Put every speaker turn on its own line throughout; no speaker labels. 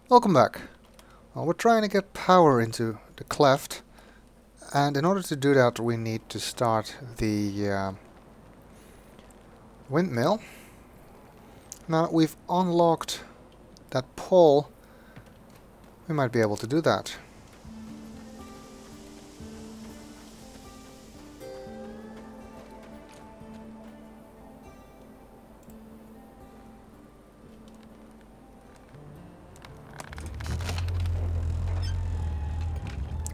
Welcome back. Well, we're trying to get power into the cleft, and in order to do that we need to start the windmill. Now that we've unlocked that pole, we might be able to do that.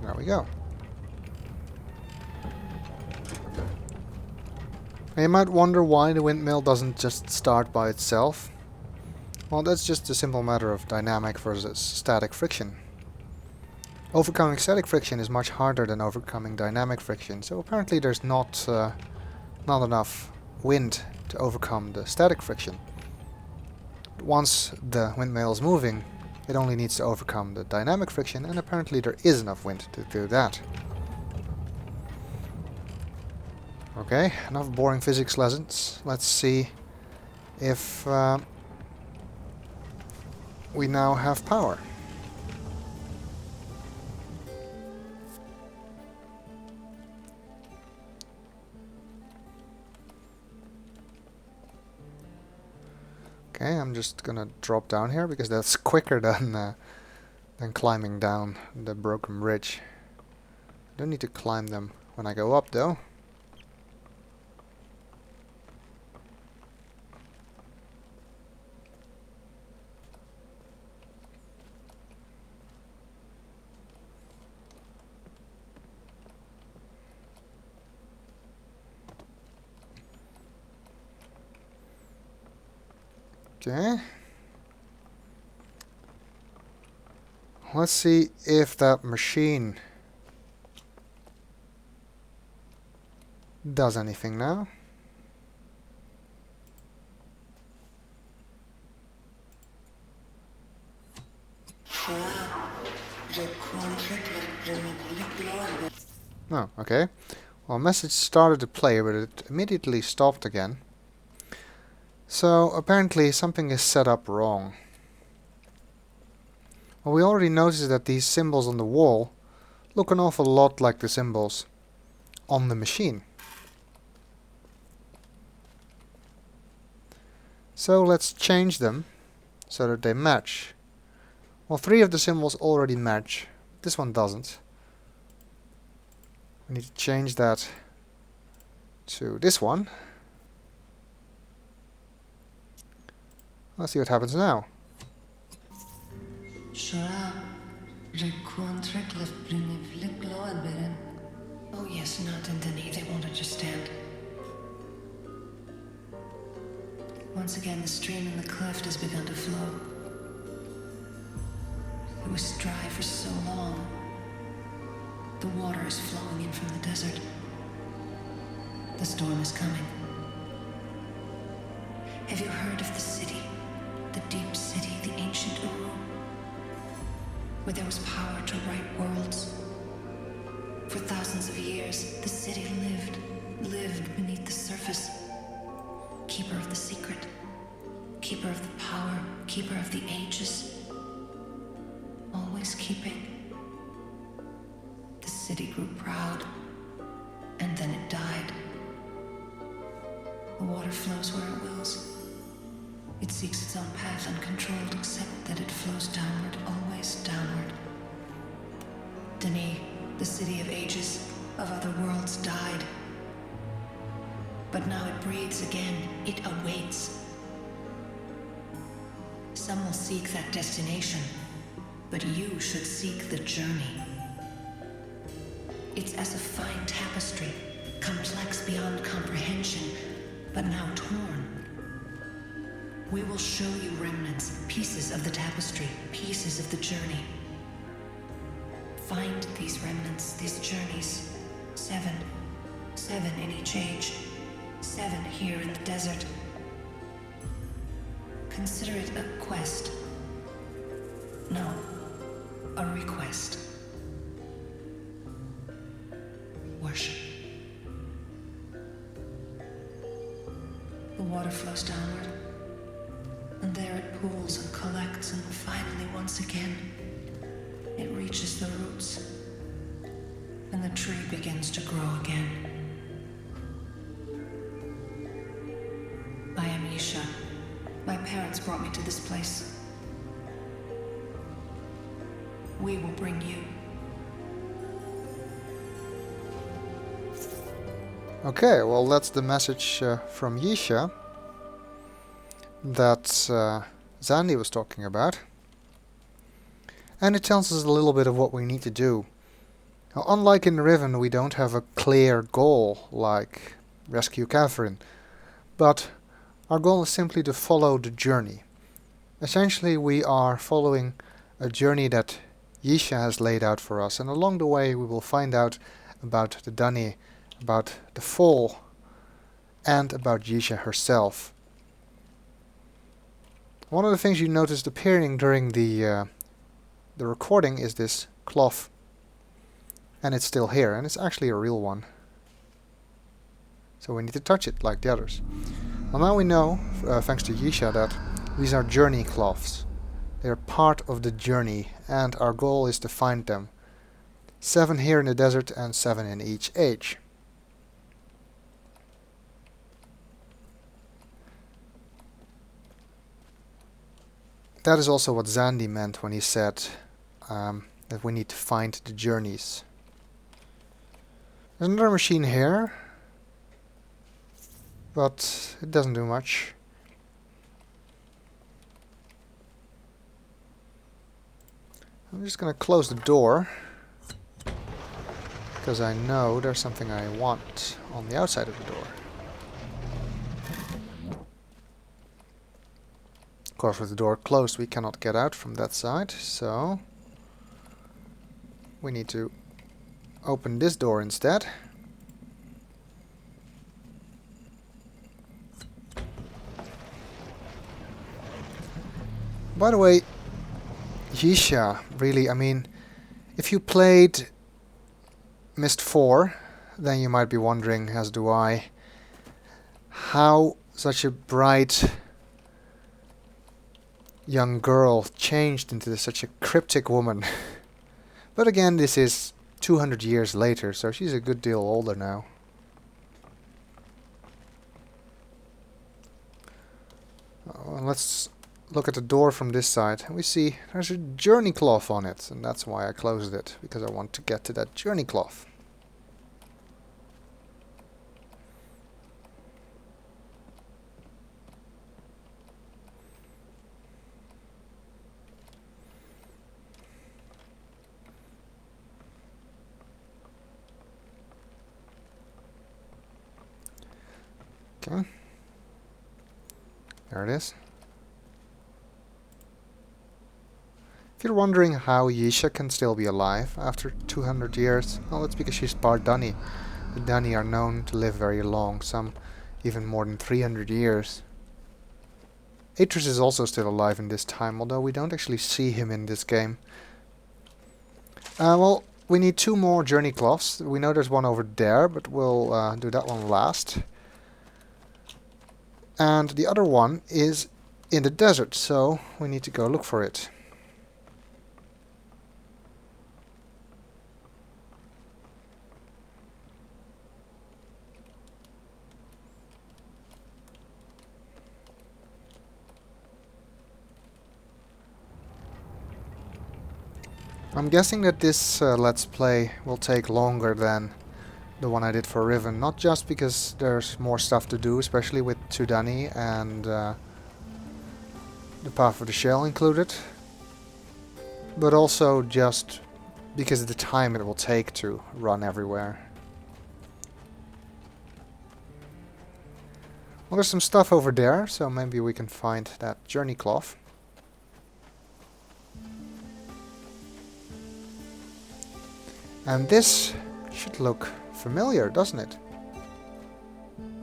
There we go. Now you might wonder why the windmill doesn't just start by itself. Well, that's just a simple matter of dynamic versus static friction. Overcoming static friction is much harder than overcoming dynamic friction, so apparently there's not enough wind to overcome the static friction. Once the windmill is moving, it only needs to overcome the dynamic friction, and apparently there is enough wind to do that. Okay, enough boring physics lessons. Let's see if we now have power. Okay, I'm just gonna drop down here because that's quicker than climbing down the broken bridge. Don't need to climb them when I go up though. Okay. Let's see if that machine does anything now. Oh, okay. Well, message started to play, but it immediately stopped again. So, apparently something is set up wrong. Well, we already noticed that these symbols on the wall look an awful lot like the symbols on the machine. So let's change them so that they match. Well, 3 of the symbols already match. This one doesn't. We need to change that to this one. Let's see what happens now.
Oh yes, not in Denis, they won't understand. Once again, the stream in the cleft has begun to flow. It was dry for so long. The water is flowing in from the desert. The storm is coming. Have you heard of the city? The deep city, the ancient Uru? Where there was power to right worlds. For thousands of years, the city lived beneath the surface. Keeper of the secret. Keeper of the power. Keeper of the ages. Always keeping. The city grew proud. And then it died. The water flows where it wills. It seeks its own path uncontrolled, except that it flows downward, always downward. Denis, the city of ages, of other worlds, died. But now it breathes again. It awaits. Some will seek that destination, but you should seek the journey. It's as a fine tapestry, complex beyond comprehension, but now torn. We will show you remnants, pieces of the tapestry, pieces of the journey. Find these remnants, these journeys. 7. 7 in each age. 7 here in the desert. Consider it a quest. No, a request. Worship. The water flows downward, and there it pools and collects. collects and finally, once again, it reaches the roots. And the tree begins to grow again. I am Yeesha. My parents brought me to this place. We will bring you.
Okay, well that's the message from Yeesha that Zandy was talking about. And it tells us a little bit of what we need to do. Now, unlike in Riven, we don't have a clear goal like rescue Catherine, but our goal is simply to follow the journey. Essentially, we are following a journey that Yeesha has laid out for us, and along the way we will find out about the Dunny, about the fall, and about Yeesha herself. One of the things you noticed appearing during the recording is this cloth, and it's still here, and it's actually a real one. So we need to touch it like the others. Well, now we know, thanks to Yeesha, that these are journey cloths. They are part of the journey, and our goal is to find them. 7 here in the desert and 7 in each age. That is also what Zandy meant when he said that we need to find the journeys. There's another machine here, but it doesn't do much. I'm just gonna close the door, because I know there's something I want on the outside of the door. Of course, with the door closed we cannot get out from that side, so we need to open this door instead. By the way, Yeesha, really, I mean, if you played Myst 4, then you might be wondering, as do I, how such a bright young girl changed into such a cryptic woman. But again, this is 200 years later, so she's a good deal older now. Oh, and let's look at the door from this side, and we see there's a journey cloth on it, and that's why I closed it, because I want to get to that journey cloth. Okay. There it is. If you're wondering how Yeesha can still be alive after 200 years, well, it's because she's part Dunny. The Dunny are known to live very long, some even more than 300 years. Atris is also still alive in this time, although we don't actually see him in this game. Well, we need 2 more journey cloths. We know there's one over there, but we'll do that one last. And the other one is in the desert, so we need to go look for it. I'm guessing that this Let's Play will take longer than the one I did for Riven, not just because there's more stuff to do, especially with Tudani and the Path of the Shell included, but also just because of the time it will take to run everywhere. Well, there's some stuff over there, so maybe we can find that journey cloth. And this should look familiar, doesn't it?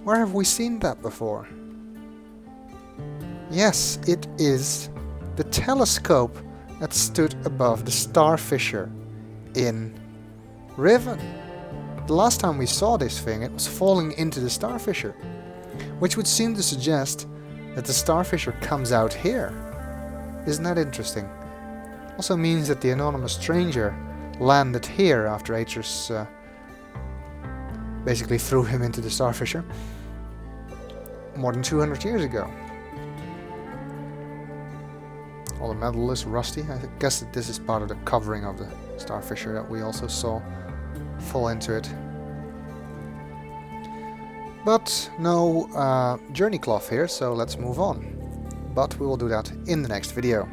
Where have we seen that before? Yes, it is the telescope that stood above the star fissure in Riven. The last time we saw this thing, it was falling into the star fissure, which would seem to suggest that the star fissure comes out here. Isn't that interesting? Also means that the anonymous stranger landed here after Atrus basically threw him into the Starfisher more than 200 years ago. All the metal is rusty. I guess that this is part of the covering of the Starfisher that we also saw fall into it. But no journey cloth here, so let's move on. But we will do that in the next video.